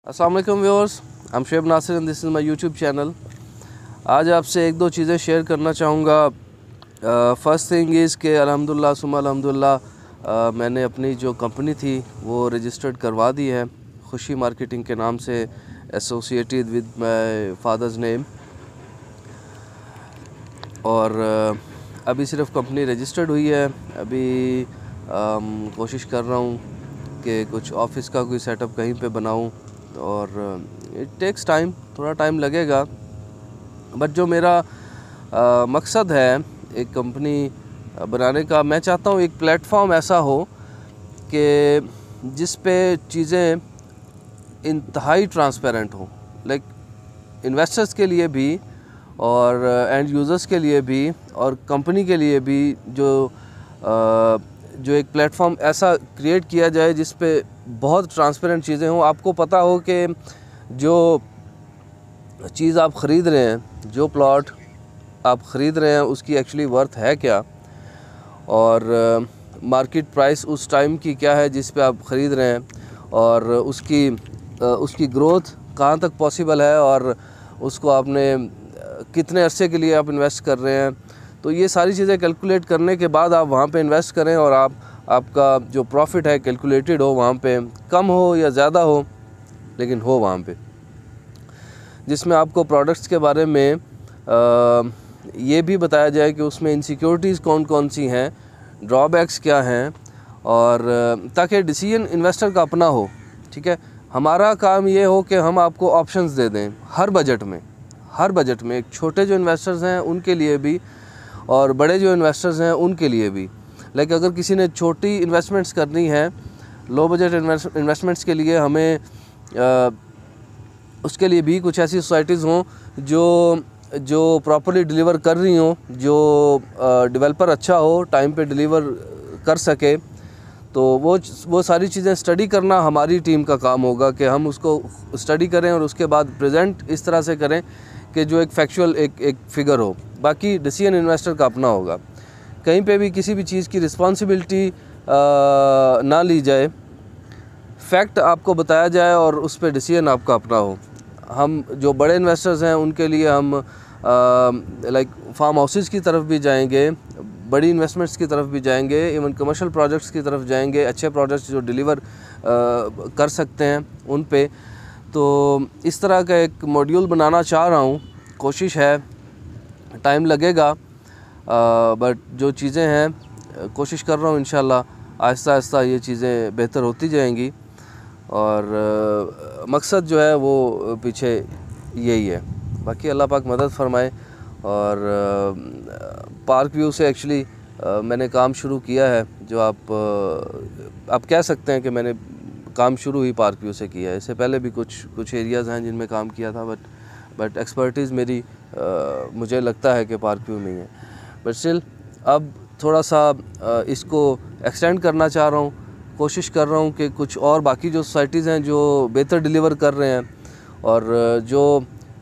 अस्सलाम वालेकुम viewers, I am Shoaib Nasir and this is my YouTube channel. आज आपसे एक दो चीज़ें शेयर करना चाहूँगा। फ़र्स्ट थिंग इज़ के अल्हम्दुलिल्लाह सुम्मा अल्हम्दुलिल्लाह मैंने अपनी जो कंपनी थी वो रजिस्टर्ड करवा दी है, खुशी मार्केटिंग के नाम से, associated with my father's name. और अभी सिर्फ कंपनी रजिस्टर्ड हुई है। अभी कोशिश कर रहा हूँ कि कुछ ऑफ़िस का कोई सेटअप कहीं पे बनाऊँ और इट टेक्स टाइम, थोड़ा टाइम लगेगा। बट जो मेरा मकसद है एक कंपनी बनाने का, मैं चाहता हूँ एक प्लेटफॉर्म ऐसा हो कि जिस पे चीज़ें इंतहाई ट्रांसपेरेंट हो, लाइक इन्वेस्टर्स के लिए भी और एंड यूज़र्स के लिए भी और कंपनी के लिए भी। जो एक प्लेटफॉर्म ऐसा क्रिएट किया जाए जिस पे बहुत ट्रांसपेरेंट चीज़ें हों। आपको पता हो कि जो चीज़ आप ख़रीद रहे हैं, जो प्लॉट आप ख़रीद रहे हैं, उसकी एक्चुअली वर्थ है क्या, और मार्केट प्राइस उस टाइम की क्या है जिस पे आप ख़रीद रहे हैं, और उसकी ग्रोथ कहाँ तक पॉसिबल है, और उसको आपने कितने अरसे के लिए आप इन्वेस्ट कर रहे हैं। तो ये सारी चीज़ें कैलकुलेट करने के बाद आप वहाँ पे इन्वेस्ट करें और आपका जो प्रॉफिट है कैलकुलेटेड हो, वहाँ पे कम हो या ज़्यादा हो, लेकिन हो वहाँ पे, जिसमें आपको प्रोडक्ट्स के बारे में ये भी बताया जाए कि उसमें इनसिक्योरिटीज़ कौन कौन सी हैं, ड्रॉबैक्स क्या हैं, और ताकि डिसीजन इन्वेस्टर का अपना हो। ठीक है, हमारा काम ये हो कि हम आपको ऑप्शंस दे दें हर बजट में, एक छोटे जो इन्वेस्टर्स हैं उनके लिए भी और बड़े जो इन्वेस्टर्स हैं उनके लिए भी। लाइक अगर किसी ने छोटी इन्वेस्टमेंट्स करनी है, लो बजट इन्वेस्टमेंट्स के लिए, हमें उसके लिए भी कुछ ऐसी सोसाइटीज़ हों जो प्रॉपर्ली डिलीवर कर रही हों, जो डेवलपर अच्छा हो, टाइम पे डिलीवर कर सके। तो वो सारी चीज़ें स्टडी करना हमारी टीम का काम होगा कि हम उसको स्टडी करें और उसके बाद प्रेजेंट इस तरह से करें कि जो एक फैक्चुअल एक फिगर हो। बाकी डिसीजन इन्वेस्टर का अपना होगा। कहीं पे भी किसी भी चीज़ की रिस्पॉन्सिबिलिटी ना ली जाए, फैक्ट आपको बताया जाए और उस पर डिसीजन आपका अपना हो। हम जो बड़े इन्वेस्टर्स हैं उनके लिए हम लाइक फार्म हाउसेस की तरफ भी जाएंगे, बड़ी इन्वेस्टमेंट्स की तरफ भी जाएंगे, इवन कमर्शियल प्रोजेक्ट्स की तरफ जाएंगे, अच्छे प्रोजेक्ट्स जो डिलीवर कर सकते हैं उन पे। तो इस तरह का एक मॉड्यूल बनाना चाह रहा हूँ, कोशिश है, टाइम लगेगा, बट जो चीज़ें हैं कोशिश कर रहा हूँ इंशाल्लाह आहिस्ता आहिस्ता ये चीज़ें बेहतर होती जाएंगी। और मकसद जो है वो पीछे यही है। बाकी अल्लाह पाक मदद फरमाए। और पार्क व्यू से एक्चुअली मैंने काम शुरू किया है, जो आप कह सकते हैं कि मैंने काम शुरू ही पार्क व्यू से किया है। इससे पहले भी कुछ एरियाज़ हैं जिनमें काम किया था, बट एक्सपर्टीज़ मेरी मुझे लगता है कि पार्क व्यू में ही है। बट स्टिल अब थोड़ा सा इसको एक्सटेंड करना चाह रहा हूँ, कोशिश कर रहा हूँ कि कुछ और बाकी जो सोसाइटीज़ हैं जो बेहतर डिलीवर कर रहे हैं, और जो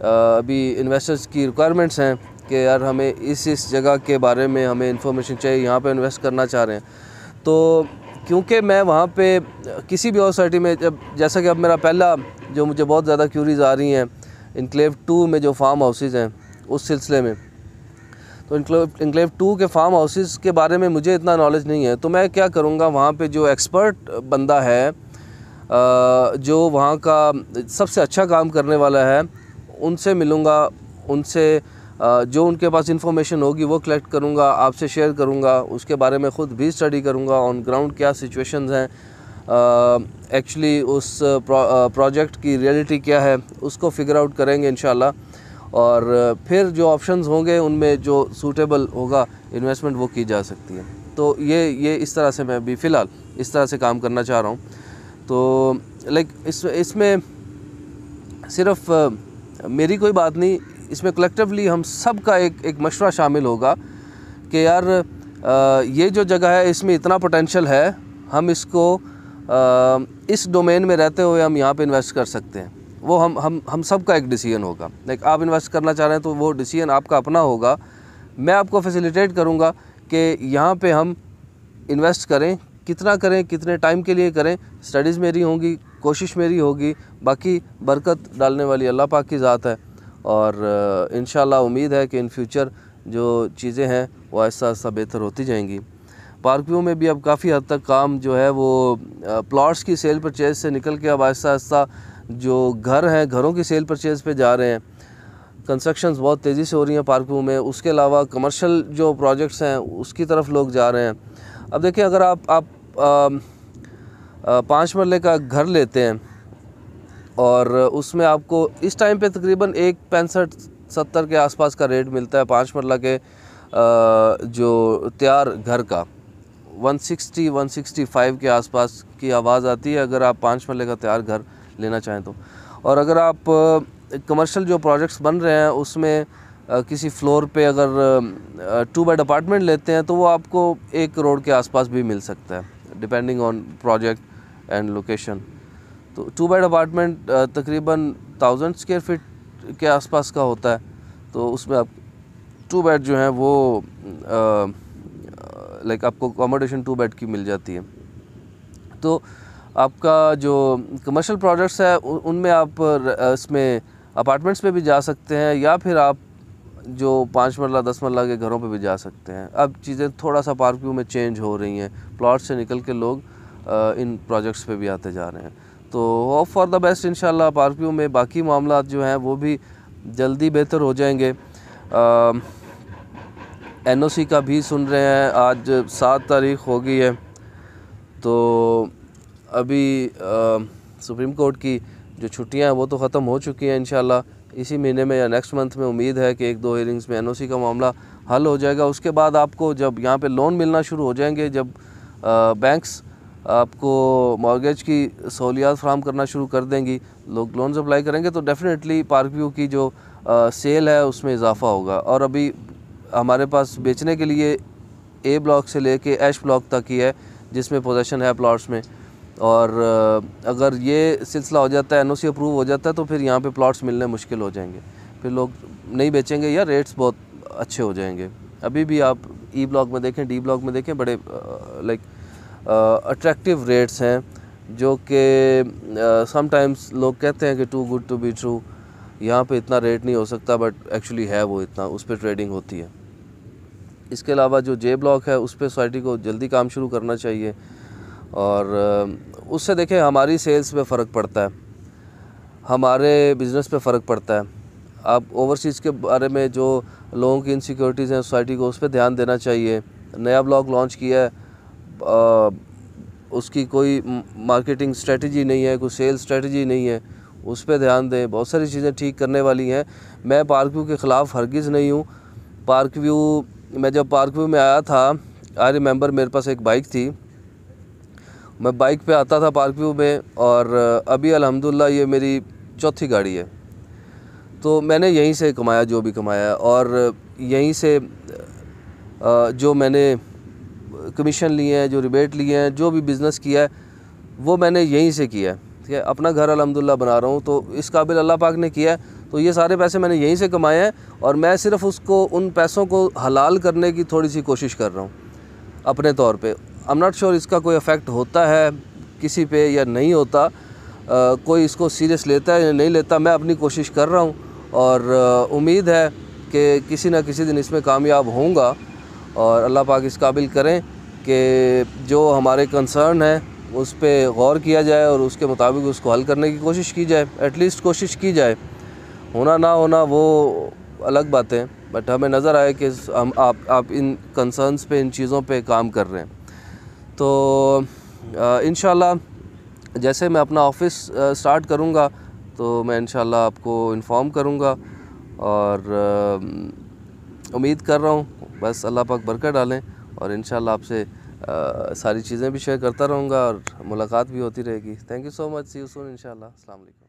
अभी इन्वेस्टर्स की रिक्वायरमेंट्स हैं कि यार हमें इस जगह के बारे में हमें इंफॉर्मेशन चाहिए, यहाँ पे इन्वेस्ट करना चाह रहे हैं। तो क्योंकि मैं वहाँ पे किसी भी और सोसाइटी में, जैसा कि अब मेरा पहला जो मुझे बहुत ज़्यादा क्यूरीज आ रही हैं इनक्लेव 2 में जो फार्म हाउसेज़ हैं उस सिलसिले में, तो इनक्लेव 2 के फार्म हाउसेस के बारे में मुझे इतना नॉलेज नहीं है। तो मैं क्या करूँगा, वहाँ पे जो एक्सपर्ट बंदा है, जो वहाँ का सबसे अच्छा काम करने वाला है, उनसे मिलूँगा, उनसे जो उनके पास इंफॉर्मेशन होगी वो कलेक्ट करूँगा, आपसे शेयर करूँगा, उसके बारे में ख़ुद भी स्टडी करूँगा, ऑन ग्राउंड क्या सिचुएशंस हैं, एक्चुअली उस प्रोजेक्ट की रियलिटी क्या है, उसको फिगर आउट करेंगे इंशाल्लाह। और फिर जो ऑप्शंस होंगे उनमें जो सूटेबल होगा इन्वेस्टमेंट वो की जा सकती है। तो ये इस तरह से मैं अभी फ़िलहाल इस तरह से काम करना चाह रहा हूँ। तो लाइक इसमें सिर्फ मेरी कोई बात नहीं, इसमें कलेक्टिवली हम सब का एक मशवरा शामिल होगा कि यार ये जो जगह है इसमें इतना पोटेंशियल है, हम इसको इस डोमेन में रहते हुए हम यहाँ पे इन्वेस्ट कर सकते हैं। वो हम सब का एक डिसीजन होगा। लाइक आप इन्वेस्ट करना चाह रहे हैं तो वो डिसीजन आपका अपना होगा। मैं आपको फैसिलिटेट करूँगा कि यहाँ पे हम इन्वेस्ट करें, कितना करें, कितने टाइम के लिए करें, स्टडीज़ मेरी होंगी, कोशिश मेरी होगी, बाकी बरकत डालने वाली अल्लाह पाक की ज़ात है। और इंशाल्लाह उम्मीद है कि इन फ्यूचर जो चीज़ें हैं वो आहिस्ता आहिस्ता बेहतर होती जाएंगी। पार्क व्यू में भी अब काफ़ी हद तक काम जो है वो प्लॉट्स की सेल परचेज़ से निकल के अब आहिस्ता आहिस्ता जो घर हैं, घरों की सेल परचेज़ पे जा रहे हैं। कंस्ट्रक्शंस बहुत तेज़ी से हो रही हैं पार्क व्यू में। उसके अलावा कमर्शियल जो प्रोजेक्ट्स हैं उसकी तरफ लोग जा रहे हैं। अब देखिए, अगर आप 5 मरले का घर लेते हैं और उसमें आपको इस टाइम पे तकरीबन 1.65-70 के आसपास का रेट मिलता है 5 मरला के जो तैयार घर का 160-165 के आसपास की आवाज़ आती है अगर आप 5 मरले का तैयार घर लेना चाहें तो। और अगर आप कमर्शियल जो प्रोजेक्ट्स बन रहे हैं उसमें किसी फ्लोर पे अगर 2 बेड अपार्टमेंट लेते हैं तो वो आपको 1 करोड़ के आसपास भी मिल सकता है, depending on project and location. तो 2 बेड अपार्टमेंट तकरीबन 1000 स्क्वायर फीट के आसपास का होता है। तो उसमें आप 2 बेड जो हैं वो लाइक आपको अकोमोडेशन 2 बेड की मिल जाती है। तो आपका जो कमर्शियल प्रोजेक्ट्स है उनमें आप इसमें अपार्टमेंट्स पे भी जा सकते हैं, या फिर आप जो 5 मरला 10 मरला के घरों पे भी जा सकते हैं। अब चीज़ें थोड़ा सा पार्क व्यू में चेंज हो रही हैं, प्लॉट से निकल के लोग इन प्रोजेक्ट्स पे भी आते जा रहे हैं। तो होप फॉर द बेस्ट इंशाल्लाह पार्क व्यू में बाकी मामला जो हैं वो भी जल्दी बेहतर हो जाएंगे। NOC का भी सुन रहे हैं, आज 7 तारीख़ हो गई है। तो अभी सुप्रीम कोर्ट की जो छुट्टियां हैं वो तो ख़त्म हो चुकी हैं। इंशाल्लाह इसी महीने में या नेक्स्ट मंथ में उम्मीद है कि 1-2 हियरिंग्स में NOC का मामला हल हो जाएगा। उसके बाद आपको जब यहाँ पे लोन मिलना शुरू हो जाएंगे, जब बैंक्स आपको मॉर्गेज की सहूलियात फ़राहम करना शुरू कर देंगी, लोग लोन्स अप्लाई करेंगे, तो डेफ़िनेटली पार्क व्यू की जो सेल है उसमें इजाफ़ा होगा। और अभी हमारे पास बेचने के लिए A ब्लॉक से लेके एश ब्लॉक तक ही है जिसमें पोजेसन है प्लॉट्स में। और अगर ये सिलसिला हो जाता है, NOC अप्रूव हो जाता है, तो फिर यहाँ पे प्लॉट्स मिलने मुश्किल हो जाएंगे, फिर लोग नहीं बेचेंगे या रेट्स बहुत अच्छे हो जाएंगे। अभी भी आप E ब्लॉक में देखें, D ब्लॉक में देखें, बड़े लाइक अट्रैक्टिव रेट्स हैं जो कि समटाइम्स लोग कहते हैं कि too good to be true, यहाँ पे इतना रेट नहीं हो सकता, बट एक्चुअली है वो इतना, उस पर ट्रेडिंग होती है। इसके अलावा जो J ब्लॉक है उस पर सोसाइटी को जल्दी काम शुरू करना चाहिए, और उससे देखें हमारी सेल्स पे फ़र्क पड़ता है, हमारे बिज़नेस पे फ़र्क पड़ता है। आप ओवरसीज़ के बारे में जो लोगों की इनसिक्योरिटीज़ हैं सोसाइटी को, उस पर ध्यान देना चाहिए। नया ब्लॉक लॉन्च किया है, उसकी कोई मार्केटिंग स्ट्रेटजी नहीं है, कोई सेल्स स्ट्रेटजी नहीं है, उस पर ध्यान दें। बहुत सारी चीज़ें ठीक करने वाली हैं। मैं पार्क व्यू के ख़िलाफ़ हरगिज़ नहीं हूँ। पार्क व्यू, मैं जब पार्क व्यू में आया था, आई रिमेंबर मेरे पास एक बाइक थी, मैं बाइक पे आता था पार्क व्यू में, और अभी अल्हम्दुलिल्लाह ये मेरी 4थी गाड़ी है। तो मैंने यहीं से कमाया जो भी कमाया, और यहीं से जो मैंने कमीशन लिए हैं, जो रिबेट लिए हैं, जो भी बिज़नेस किया है वो मैंने यहीं से किया है। ठीक है, अपना घर अल्हम्दुलिल्लाह बना रहा हूँ, तो इस काबिल अल्लाह पाक ने किया है। तो ये सारे पैसे मैंने यहीं से कमाए हैं, और मैं सिर्फ उसको, उन पैसों को हलाल करने की थोड़ी सी कोशिश कर रहा हूँ अपने तौर पे। आई एम नॉट श्योर इसका कोई इफ़ेक्ट होता है किसी पे या नहीं होता, कोई इसको सीरियस लेता है या नहीं लेता। मैं अपनी कोशिश कर रहा हूँ, और उम्मीद है कि किसी न किसी दिन इसमें कामयाब होऊंगा, और अल्लाह पाक इस काबिल करें कि जो हमारे कंसर्न है उस पर गौर किया जाए और उसके मुताबिक उसको हल करने की कोशिश की जाए। एटलीस्ट कोशिश की जाए, होना ना होना वो अलग बातें, बट हमें नज़र आए कि हम आप इन कंसर्न्स पे, इन चीज़ों पे काम कर रहे हैं। तो इंशाल्लाह जैसे मैं अपना ऑफ़िस स्टार्ट करूँगा तो मैं इंशाल्लाह आपको इन्फॉर्म करूँगा, और उम्मीद कर रहा हूँ बस अल्लाह पाक बरकत डालें, और इंशाल्लाह आपसे सारी चीज़ें भी शेयर करता रहूँगा और मुलाकात भी होती रहेगी। Thank you so much, see you soon इंशाल्लाह। अस्सलाम वालेकुम।